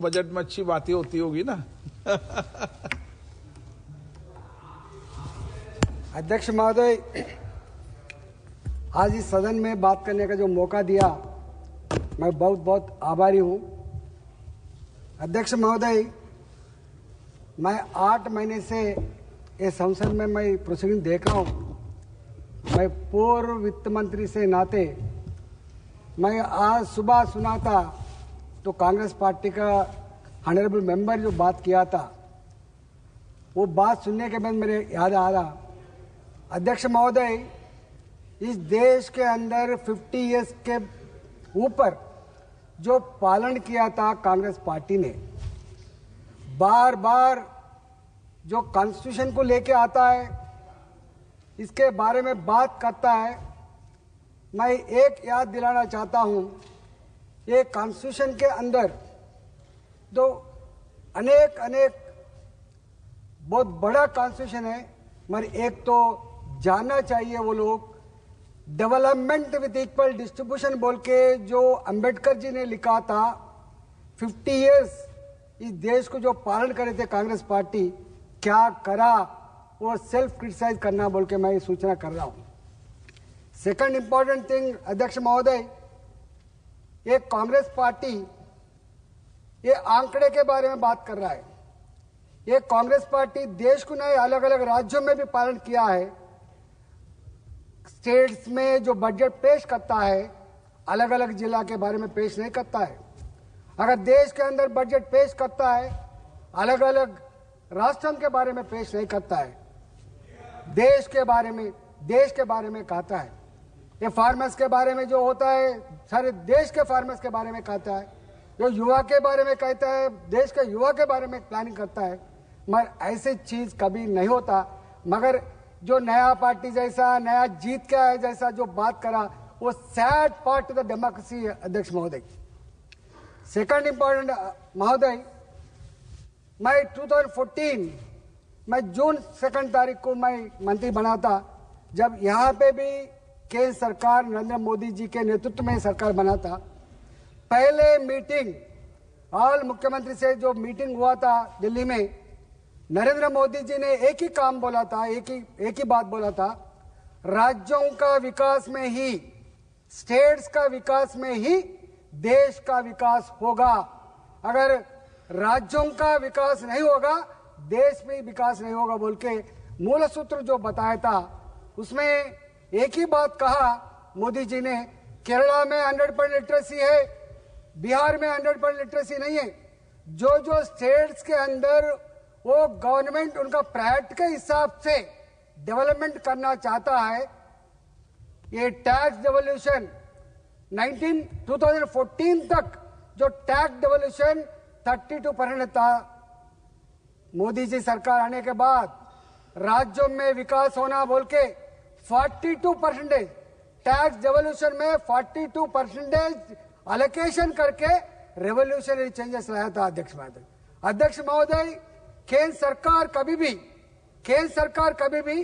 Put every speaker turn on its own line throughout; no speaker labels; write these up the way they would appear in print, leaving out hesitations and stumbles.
Budget में अच्छी बातें होती होगी ना।
अध्यक्ष महोदय, आज इस सदन में बात करने का जो मौका दिया, मैं बहुत बहुत आभारी हूं। अध्यक्ष महोदय, मैं 8 महीने से इस संसद में मैं प्रोसीडिंग देख रहा हूं। मैं पूर्व वित्त मंत्री से नाते मैं आज सुबह सुना था तो कांग्रेस पार्टी का ऑनरेबल मेंबर जो बात किया था, वो बात सुनने के बाद मेरे याद आ रहा, अध्यक्ष महोदय, इस देश के अंदर 50 इयर्स के ऊपर जो पालन किया था कांग्रेस पार्टी ने, बार बार जो कॉन्स्टिट्यूशन को लेके आता है, इसके बारे में बात करता है। मैं एक याद दिलाना चाहता हूं, ये कॉन्स्टिट्यूशन के अंदर जो अनेक बहुत बड़ा कॉन्स्टिट्यूशन है, मगर एक तो जानना चाहिए वो लोग, डेवलपमेंट विद इक्वल डिस्ट्रीब्यूशन बोल के जो अंबेडकर जी ने लिखा था, 50 इयर्स इस देश को जो पालन करे थे कांग्रेस पार्टी, क्या करा वो सेल्फ क्रिटिसाइज करना बोल के मैं ये सूचना कर रहा हूं। सेकंड इंपॉर्टेंट थिंग, अध्यक्ष महोदय, ये कांग्रेस पार्टी ये आंकड़े के बारे में बात कर रहा है। ये कांग्रेस पार्टी देश को नए अलग अलग राज्यों में भी पालन किया है। स्टेट्स में जो बजट पेश करता है, अलग अलग जिला के बारे में पेश नहीं करता है। अगर देश के अंदर बजट पेश करता है, अलग अलग राष्ट्रों के बारे में पेश नहीं करता है, देश के बारे में कहता है। ये फार्मर्स के बारे में जो होता है, सारे देश के फार्मर्स के बारे में कहता है। जो युवा के बारे में कहता है, देश के युवा के बारे में प्लानिंग करता है। मगर ऐसी चीज कभी नहीं होता। मगर जो नया पार्टी जैसा, नया जीत का है जैसा जो बात करा, वो sad part of the democracy है अध्यक्ष महोदय। सेकंड इंपॉर्टेंट महोदय, मैं 2014 मैं जून 2 तारीख को मैं मंत्री बना था, जब यहाँ पे भी केंद्र सरकार नरेंद्र मोदी जी के नेतृत्व में सरकार बना था। पहले मीटिंग ऑल मुख्यमंत्री से जो मीटिंग हुआ था दिल्ली में, नरेंद्र मोदी जी ने एक ही काम बोला था, एक ही बात बोला था, राज्यों का विकास में ही, स्टेट्स का विकास में ही देश का विकास होगा। अगर राज्यों का विकास नहीं होगा, देश में विकास नहीं होगा बोल के मूल सूत्र जो बताया था, उसमें एक ही बात कहा मोदी जी ने, केरला में 100% लिटरेसी है, बिहार में 100% लिटरेसी नहीं है। जो जो स्टेट्स के अंदर वो गवर्नमेंट उनका प्रायोरिटी के हिसाब से डेवलपमेंट करना चाहता है, ये टैक्स डेवल्यूशन 2014 तक जो टैक्स डेवल्यूशन 32% था, मोदी जी सरकार आने के बाद राज्यों में विकास होना बोल के 42% टैक्स डेवल्यूशन में 42% अलोकेशन करके रेवोल्यूशनरी चेंजेस लाया था अध्यक्ष महोदय। अध्यक्ष महोदय, केंद्र सरकार कभी भी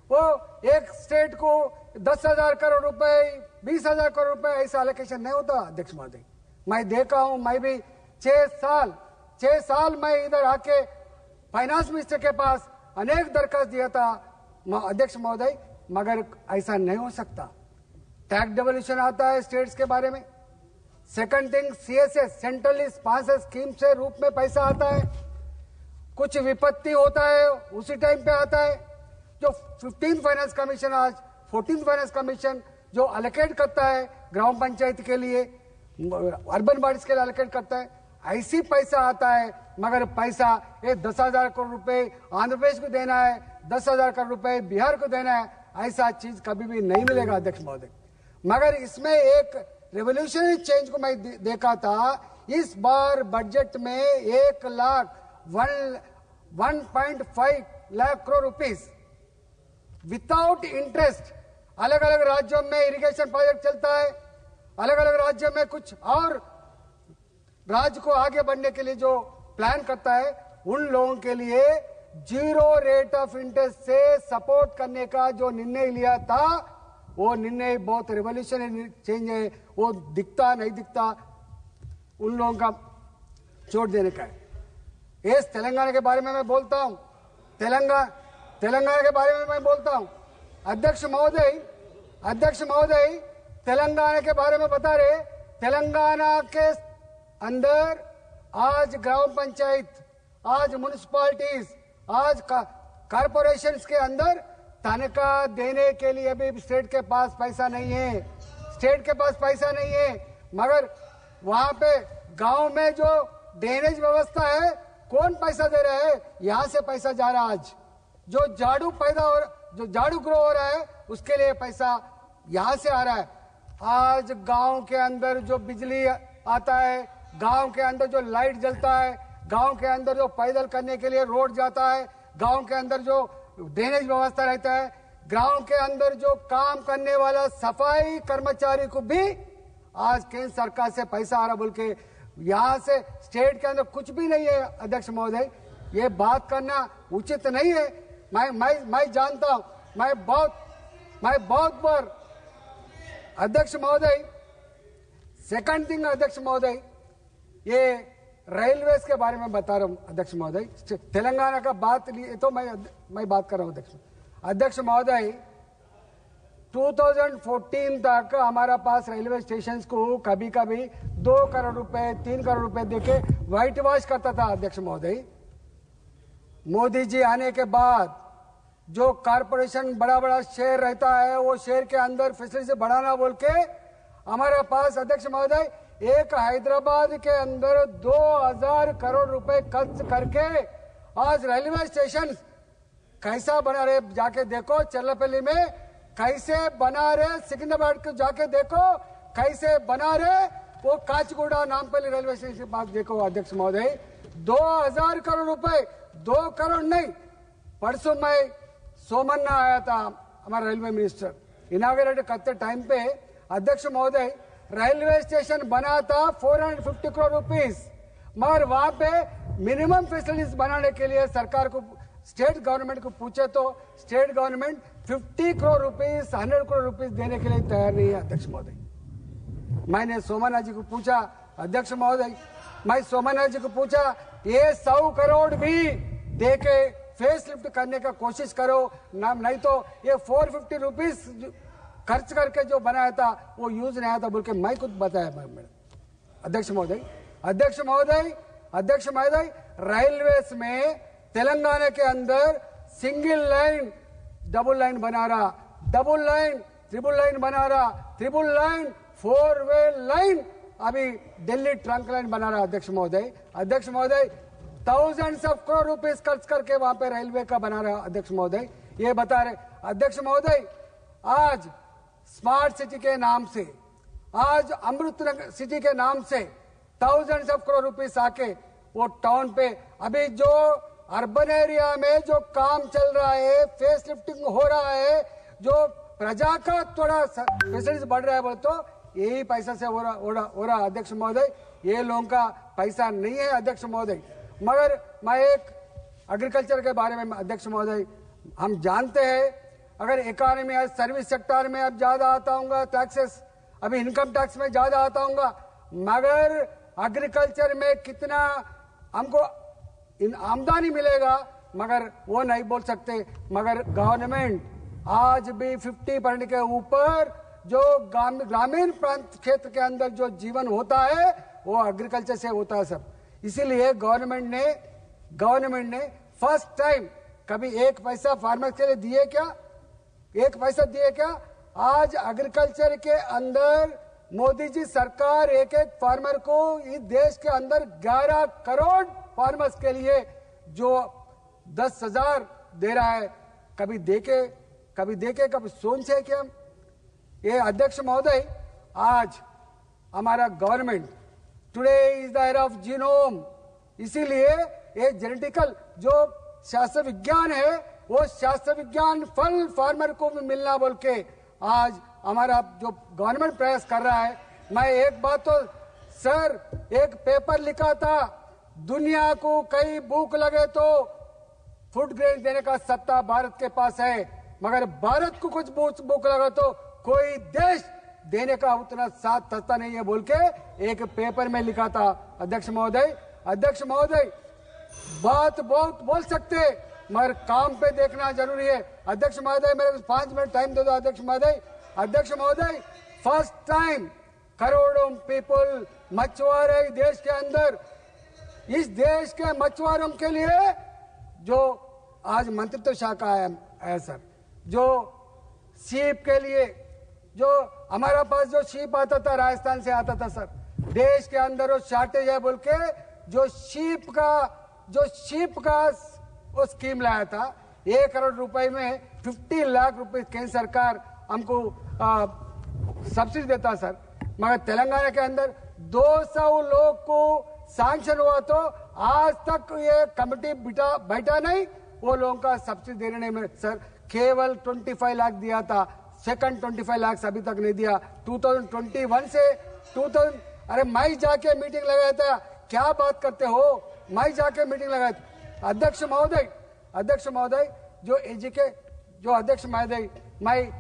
वो एक स्टेट को 10,000 करोड़ रुपए, 20,000 करोड़ रुपए ऐसा अलोकेशन नहीं होता अध्यक्ष महोदय। मैं देखा हूं, मैं भी 6 साल मैं इधर आके फाइनेंस मिनिस्टर के पास अनेक दरखास्त दिया था अध्यक्ष महोदय, मगर ऐसा नहीं हो सकता। टैक्स डेवल्यूशन आता है स्टेट्स के बारे में। Second thing, CSS centrally sponsored scheme से रूप में पैसा आता है, कुछ विपत्ति होता है उसी टाइम पे आता है। जो 15th फाइनेंस कमीशन, आज 14th फाइनेंस कमीशन जो अलोकेट करता है ग्राम पंचायत के लिए, अर्बन बॉडीज के लिए अलोकेट करता है, ऐसी पैसा आता है। मगर पैसा ये 10,000 करोड़ रुपए आंध्र प्रदेश को देना है, 10,000 करोड़ रुपए बिहार को देना है, ऐसा चीज कभी भी नहीं मिलेगा अध्यक्ष महोदय। मगर इसमें एक रेवोल्यूशनरी चेंज को मैं देखा था। इस बार बजट में 1.5 lakh crore rupees without interest, अलग अलग राज्यों में इरिगेशन प्रोजेक्ट चलता है, अलग अलग राज्यों में कुछ और राज्य को आगे बढ़ने के लिए जो प्लान करता है, उन लोगों के लिए 0 रेट ऑफ इंटरेस्ट से सपोर्ट करने का जो निर्णय लिया था, वो निर्णय बहुत रेवोल्यूशनरी चेंज है। वो दिखता नहीं दिखता उन लोगों का छोड़ देने का है। इस तेलंगाना के बारे में मैं बोलता हूं, तेलंगाना के बारे में मैं बोलता हूं। अध्यक्ष महोदय तेलंगाना के बारे में बता रहे, तेलंगाना के अंदर आज ग्राम पंचायत, आज म्युनिसिपैलिटीज, आज कॉर्पोरेशंस के अंदर तनख्वाह देने के लिए भी स्टेट के पास पैसा नहीं है, मगर वहां पे गांव में जो ड्रेनेज व्यवस्था है, कौन पैसा दे रहा है? यहां से पैसा जा रहा है। आज जो झाड़ू ग्रो हो रहा है, उसके लिए पैसा यहां से आ रहा है। आज गांव के अंदर जो बिजली आता है, गांव के अंदर जो लाइट जलता है, गांव के अंदर जो पैदल करने के लिए रोड जाता है, गांव के अंदर जो ड्रेनेज व्यवस्था रहता है, गांव के अंदर जो काम करने वाला सफाई कर्मचारी को भी आज केंद्र सरकार से पैसा आ रहा बोल के, यहां से स्टेट के अंदर कुछ भी नहीं है। अध्यक्ष महोदय, ये बात करना उचित नहीं है। मैं जानता हूं, मैं बहुत बार अध्यक्ष महोदय, सेकंड थिंग अध्यक्ष महोदय, ये रेलवेज के बारे में बता रहा हूं अध्यक्ष महोदय। तेलंगाना का बात लिए तो मैं बात कर रहा हूं अध्यक्ष महोदय। 2014 तक हमारा पास रेलवे स्टेशन को कभी 2 करोड़ रुपए 3 करोड़ रुपए देके व्हाइट वॉश करता था अध्यक्ष महोदय। मोदी जी आने के बाद जो कॉर्पोरेशन बड़ा शेयर रहता है, वो शेयर के अंदर फैसिलिटी बढ़ाना बोल के हमारे पास अध्यक्ष महोदय एक हैदराबाद के अंदर 2000 करोड़ रुपए खर्च करके आज रेलवे स्टेशन कैसा बना रहे, जाके देखो चर्लपल्ली में कैसे बना रहे, सिकंदराबाद को जाके देखो कैसे बना रहे, वो काचगुड़ा नामपल्ली रेलवे स्टेशन के पास देखो अध्यक्ष महोदय। 2000 करोड़ रुपए, 2 करोड़ नहीं। परसों मैं सोमन्ना आया था, हमारा रेलवे मिनिस्टर, इनाग्रेट करते टाइम पे अध्यक्ष महोदय रेलवे स्टेशन बना था 450 करोड़ रुपीस, मगर वहां पे मिनिमम फैसिलिटीज बनाने के लिए सरकार को, स्टेट गवर्नमेंट को पूछे तो state government 50 crore rupees 100 crore rupees देने के लिए तैयार नहीं है अध्यक्ष महोदय। मैंने सोमन्ना जी को पूछा अध्यक्ष महोदय, ये 100 करोड़ भी देके फेस लिफ्ट करने का कोशिश करो ना, नहीं तो ये 450 रुपीस खर्च करके जो बनाया था वो यूज नहीं आया था बोल के मैं खुद बताया अध्यक्ष महोदय। रेलवेज में तेलंगाना के अंदर सिंगल लाइन डबल लाइन बना रहा, डबल लाइन ट्रिपल लाइन बना रहा, ट्रिपल लाइन 4 वे लाइन अभी दिल्ली ट्रंक लाइन बना रहा अध्यक्ष महोदय। थाउजेंड्स ऑफ करोड़ रुपीस खर्च करके वहां पे रेलवे का बना रहा अध्यक्ष महोदय। ये बता रहे अध्यक्ष महोदय, आज स्मार्ट सिटी के नाम से, आज अमृत सिटी के नाम से थाउजेंड्स ऑफ करोड़ रुपीस आके वो टाउन पे अभी जो अर्बन एरिया में जो काम चल रहा है, फेस लिफ्टिंग हो रहा है, जो प्रजा का थोड़ा फैसिलिटीज बढ़ रहा है बोले तो यही पैसा से हो रहा अध्यक्ष महोदय। ये लोगों का पैसा नहीं है अध्यक्ष महोदय। मगर मैं एक एग्रीकल्चर के बारे में अध्यक्ष महोदय, हम जानते हैं अगर इकोनॉमी आज सर्विस सेक्टर में अब ज्यादा आता होगा टैक्सेस, अभी इनकम टैक्स में ज्यादा आता होगा, मगर एग्रीकल्चर में कितना हमको आमदनी मिलेगा मगर वो नहीं बोल सकते। मगर गवर्नमेंट आज भी 50% के ऊपर जो ग्रामीण प्रांत क्षेत्र के अंदर जो जीवन होता है वो एग्रीकल्चर से होता है सब। इसीलिए गवर्नमेंट ने फर्स्ट टाइम कभी 1 पैसा फार्मर के लिए दिए क्या? 1 पैसा दिए क्या? आज एग्रीकल्चर के अंदर मोदी जी सरकार एक फार्मर को इस देश के अंदर 11 करोड़ फार्मर्स के लिए जो 10,000 दे रहा है, कभी देखे सोचे क्या? ये अध्यक्ष महोदय, आज हमारा government today is the era of genome, इसीलिए ये जेनेटिकल जो शास्त्र विज्ञान है वो शास्त्र विज्ञान फल फार्मर को भी मिलना बोल के आज हमारा जो गवर्नमेंट प्रयास कर रहा है। मैं एक बात तो सर, एक पेपर लिखा था, दुनिया को कई भूख लगे तो फूड ग्रेन देने का सत्ता भारत के पास है, मगर भारत को कुछ भूख लगा तो कोई देश देने का उतना साथ सत्ता नहीं है बोल के एक पेपर में लिखा था अध्यक्ष महोदय। अध्यक्ष महोदय, बात बहुत बोल सकते हैं मगर काम पे देखना जरूरी है। अध्यक्ष महोदय, मेरे को 5 मिनट टाइम दे दो। अध्यक्ष महोदय, अध्यक्ष महोदय, फर्स्ट टाइम करोड़ों पीपल मछुआरे देश के अंदर, इस देश के मछुआरों के लिए जो आज मंत्रित्व शाखा है सर, जो शीप के लिए, जो हमारा पास जो शीप आता था राजस्थान से आता था सर, देश के अंदर वो शॉर्टेज है बोल के जो शीप का वो स्कीम लाया था, 1 करोड़ रुपए में 50 लाख रुपए केंद्र सरकार हमको सब्सिडी देता सर। मगर तेलंगाना के अंदर 200 लोग को सैंक्शन हुआ तो आज तक ये कमेटी बैठा नहीं, वो लोगों का सब्सिडी देने में सर केवल 25 लाख दिया था, सेकंड 25 लाख अभी तक नहीं दिया। 2021 से 2000, अरे मैं जाके मीटिंग लगाया था, क्या बात करते हो, मैं जाके मीटिंग लगाया था। अध्यक्ष महोदय, जो अध्यक्ष महोदय, मैं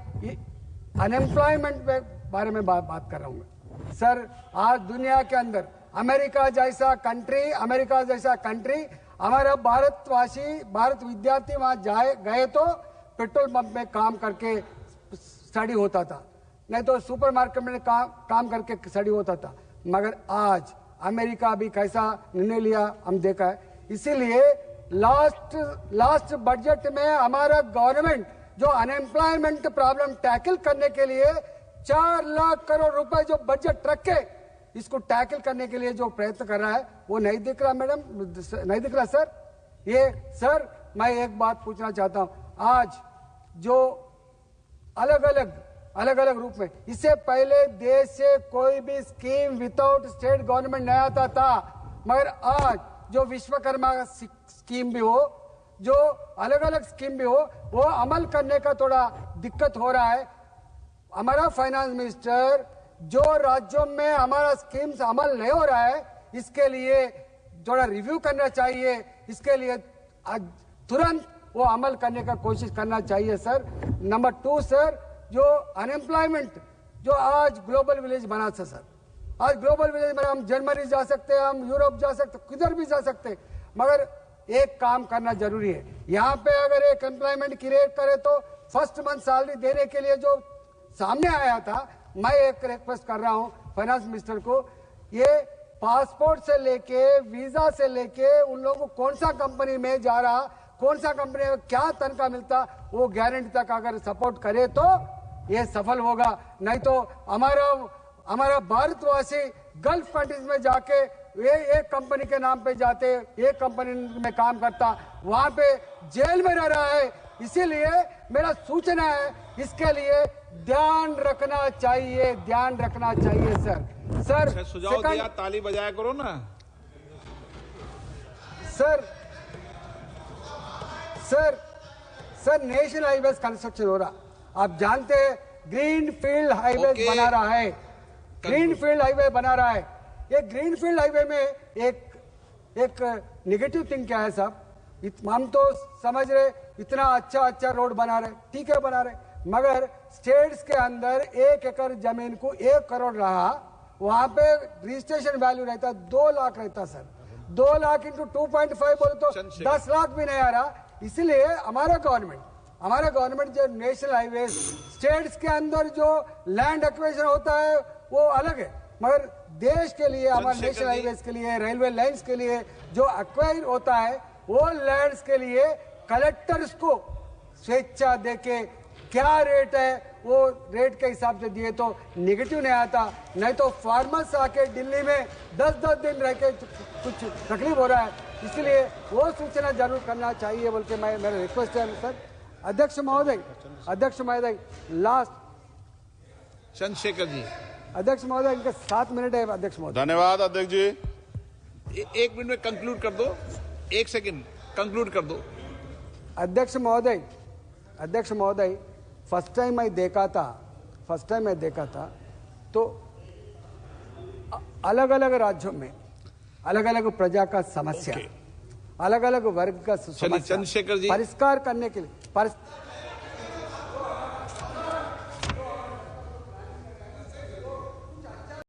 अनएम्प्लॉयमेंट के बारे में बात कर रहा हूँ सर। आज दुनिया के अंदर अमेरिका जैसा कंट्री, हमारा भारत विद्यार्थी वहां गए तो पेट्रोल पंप में काम करके स्टडी होता था, नहीं तो सुपरमार्केट में काम करके स्टडी होता था। मगर आज अमेरिका भी कैसा निर्णय लिया हम देखा है। इसीलिए लास्ट बजट में हमारा गवर्नमेंट जो अनएम्प्लॉयमेंट प्रॉब्लम टैकल करने के लिए 4 लाख करोड़ रुपए जो बजट रखे, इसको टैकल करने के लिए जो प्रयत्न कर रहा है वो नहीं दिख रहा मैडम, नहीं दिख रहा सर। ये सर, मैं एक बात पूछना चाहता हूं, आज जो अलग अलग रूप में, इससे पहले देश से कोई भी स्कीम विदाउट स्टेट गवर्नमेंट नहीं आता था, मगर आज जो विश्वकर्मा स्कीम भी हो, जो अलग स्कीम भी हो, वो अमल करने का थोड़ा दिक्कत हो रहा है। हमारा फाइनेंस मिनिस्टर जो राज्यों में हमारा स्कीम्स अमल नहीं हो रहा है, इसके लिए थोड़ा रिव्यू करना चाहिए, इसके लिए तुरंत वो अमल करने का कोशिश करना चाहिए सर। नंबर 2 सर, जो अनएम्प्लॉयमेंट जो आज ग्लोबल विलेज बना था सर, आज ग्लोबल विलेज में हम जर्मनी जा सकते हैं, हम यूरोप जा सकते, किधर भी जा सकते हैं, मगर एक काम करना जरूरी है। यहाँ पे अगर एक एम्प्लॉयमेंट क्रिएट करे तो फर्स्ट मंथ सैलरी देने के लिए जो सामने आया था, मैं एक रिक्वेस्ट कर रहा हूँ फाइनेंस मिनिस्टर को, ये पासपोर्ट से लेके वीजा से लेके उन लोगों को कौन सा कंपनी में जा रहा, कौन सा कंपनी में क्या तनख्वाह मिलता, वो गारंटी तक अगर सपोर्ट करे तो ये सफल होगा। नहीं तो हमारा भारतवासी गल्फ कंट्रीज में जाके ये एक कंपनी के नाम पे जाते, एक कंपनी में काम करता, वहां पे जेल में रह रहा है। इसीलिए मेरा सूचना है, इसके लिए ध्यान रखना चाहिए सर।
सुझाव दिया, ताली बजाया करो ना
सर नेशनल हाईवेज कंस्ट्रक्शन हो रहा, आप जानते हैं ग्रीन फील्ड हाईवे बना रहा है, ग्रीनफील्ड हाईवे बना रहा है। ये ग्रीनफील्ड हाईवे में एक नेगेटिव थिंग क्या है साहब, हम तो समझ रहे इतना अच्छा रोड बना रहे, ठीक है बना रहे, मगर स्टेट्स के अंदर 1 एकड़ जमीन को 1 करोड़ रहा, वहां पे रजिस्ट्रेशन वैल्यू रहता 2 लाख रहता सर, 2 लाख इंटू 2.5 बोले तो 10 लाख भी नहीं आ रहा। इसलिए हमारा गवर्नमेंट जो नेशनल हाईवे स्टेट्स के अंदर जो लैंड एक्विजिशन होता है वो अलग है, मगर देश के लिए हमारे नेशनल हाईवेज के लिए, रेलवे लाइंस के लिए जो एक्वायर होता है, वो लैंड्स के लिए कलेक्टर्स को स्वेच्छा देके क्या रेट है वो रेट के हिसाब से दिए तो नेगेटिव नहीं आता, नहीं तो फार्मर्स आके दिल्ली में 10-10 दिन रह के कुछ तकलीफ हो रहा है। इसलिए वो सूचना जरूर करना चाहिए बोल के मेरा रिक्वेस्ट है सर। अध्यक्ष महोदय लास्ट
चंद्रशेखर जी।
अध्यक्ष महोदय इनके 7 मिनट है। अध्यक्ष महोदय
धन्यवाद। अध्यक्ष जी
1 मिनट में कंक्लूड कर दो, 1 सेकंड कंक्लूड कर दो।
अध्यक्ष महोदय फर्स्ट टाइम मैं देखा था तो अलग अलग राज्यों में अलग अलग प्रजा का समस्या, अलग अलग वर्ग का समस्या
चंद्रशेखर जी
परिष्कार करने के लिए